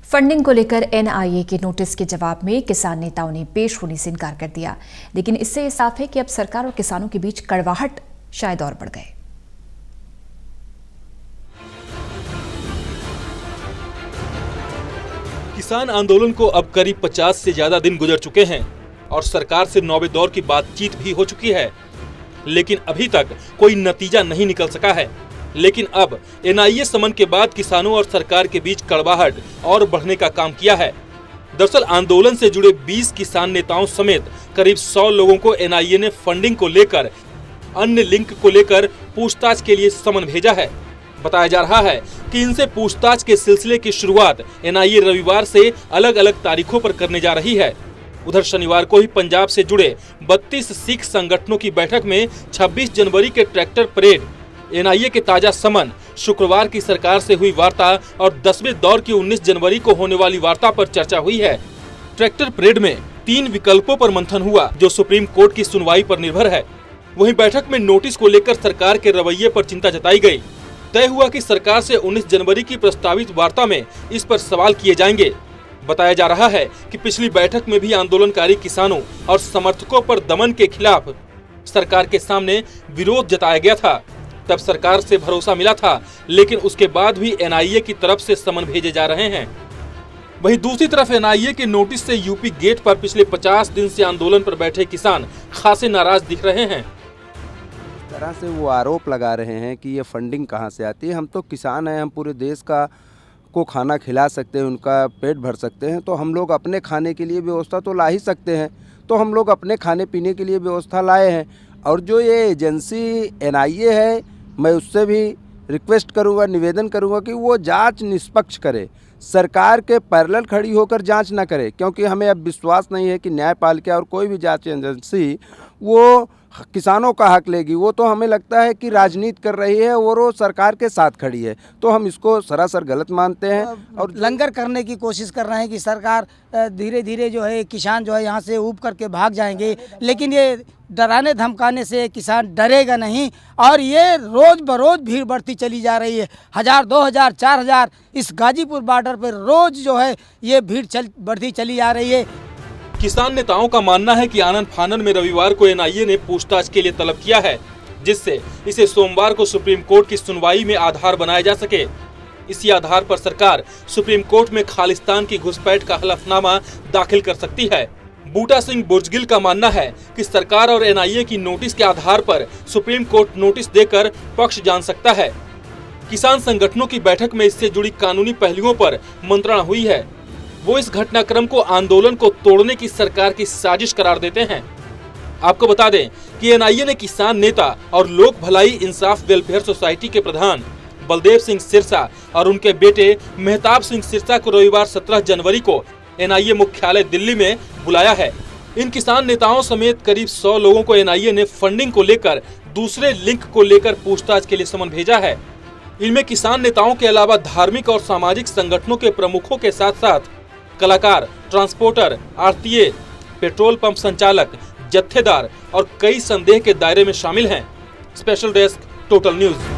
Funding को लेकर NIA के नोटिस के जवाब में किसान नेताओं ने पेश होने से इनकार कर दिया, लेकिन इससे ये साफ है कि अब सरकार और किसानों के बीच कड़वाहट शायद और बढ़ गए। किसान आंदोलन को अब करीब 50 से ज्यादा दिन गुजर चुके हैं और सरकार से नौवे दौर की बातचीत भी हो चुकी है, लेकिन अभी तक कोई नतीजा नहीं निकल सका है। लेकिन अब एनआईए समन के बाद किसानों और सरकार के बीच कड़वाहट और बढ़ने का काम किया है। दरअसल आंदोलन से जुड़े 20 किसान नेताओं समेत करीब 100 लोगों को एनआईए ने फंडिंग को लेकर अन्य लिंक को लेकर पूछताछ के लिए समन भेजा है। बताया जा रहा है कि इनसे पूछताछ के सिलसिले की शुरुआत एनआईए रविवार से अलग अलग तारीखों पर करने जा रही है। उधर शनिवार को ही पंजाब से जुड़े 32 सिख संगठनों की बैठक में 26 जनवरी के ट्रैक्टर परेड, एनआईए के ताजा समन, शुक्रवार की सरकार से हुई वार्ता और 10वें दौर की 19 जनवरी को होने वाली वार्ता पर चर्चा हुई है। ट्रैक्टर परेड में 3 विकल्पों पर मंथन हुआ जो सुप्रीम कोर्ट की सुनवाई पर निर्भर है। वहीं बैठक में नोटिस को लेकर सरकार के रवैये पर चिंता जताई गई। तय हुआ कि सरकार से 19 जनवरी की प्रस्तावित वार्ता में इस पर सवाल किए जाएंगे। बताया जा रहा है कि पिछली बैठक में भी आंदोलनकारी किसानों और समर्थकों पर दमन के खिलाफ सरकार के सामने विरोध जताया गया था। तब सरकार से भरोसा मिला था, लेकिन उसके बाद भी एनआईए की तरफ से समन भेजे जा रहे हैं। वहीं दूसरी तरफ एनआईए के नोटिस से यूपी गेट पर पिछले 50 दिन से आंदोलन पर बैठे किसान खासे नाराज दिख रहे हैं। तरह से वो आरोप लगा रहे हैं कि ये फंडिंग कहाँ से आती है। हम तो किसान हैं, हम पूरे देश को खाना खिला सकते हैं, उनका पेट भर सकते हैं, तो हम लोग अपने खाने के लिए व्यवस्था तो ला ही सकते हैं। तो हम लोग अपने खाने पीने के लिए व्यवस्था लाए हैं। और जो ये एजेंसी एनआईए है, मैं उससे भी रिक्वेस्ट करूँगा, निवेदन करूँगा कि वो जांच निष्पक्ष करे, सरकार के पैरेलल खड़ी होकर जांच ना करे, क्योंकि हमें अब विश्वास नहीं है कि न्यायपालिका और कोई भी जांच एजेंसी वो किसानों का हक लेगी। वो तो हमें लगता है कि राजनीति कर रही है और वो सरकार के साथ खड़ी है, तो हम इसको सरासर गलत मानते हैं और लंगर करने की कोशिश कर रहे हैं कि सरकार धीरे धीरे जो है किसान जो है यहाँ से ऊब करके भाग जाएंगे। लेकिन ये डराने धमकाने से किसान डरेगा नहीं और ये रोज बरोज भीड़ बढ़ती चली जा रही है। 1000, 2000, 4000 इस गाजीपुर बॉर्डर पर रोज जो है ये भीड़ बढ़ती चली आ रही है। किसान नेताओं का मानना है कि आनन फानन में रविवार को एनआईए ने पूछताछ के लिए तलब किया है, जिससे इसे सोमवार को सुप्रीम कोर्ट की सुनवाई में आधार बनाया जा सके। इसी आधार पर सरकार सुप्रीम कोर्ट में खालिस्तान की घुसपैठ का हलफनामा दाखिल कर सकती है। बूटा सिंह बुर्जगिल का मानना है कि सरकार और एनआईए की नोटिस के आधार पर सुप्रीम कोर्ट नोटिस देकर पक्ष जान सकता है। किसान संगठनों की बैठक में इससे जुड़ी कानूनी पहलुओं पर मंत्रणा हुई है। वो इस घटनाक्रम को आंदोलन को तोड़ने की सरकार की साजिश करार देते हैं। आपको बता दें कि एनआईए ने किसान नेता और लोक भलाई इंसाफ वेलफेयर सोसाइटी के प्रधान बलदेव सिंह सिरसा और उनके बेटे मेहताब सिंह सिरसा को रविवार 17 जनवरी को एनआईए मुख्यालय दिल्ली में बुलाया है। इन किसान नेताओं समेत करीब 100 लोगों को एनआईए ने फंडिंग को लेकर दूसरे लिंक को लेकर पूछताछ के लिए समन भेजा है। इनमें किसान नेताओं के अलावा धार्मिक और सामाजिक संगठनों के प्रमुखों के साथ साथ कलाकार, ट्रांसपोर्टर, आढ़तिये, पेट्रोल पंप संचालक, जत्थेदार और कई संदेह के दायरे में शामिल हैं। Special desk, total news.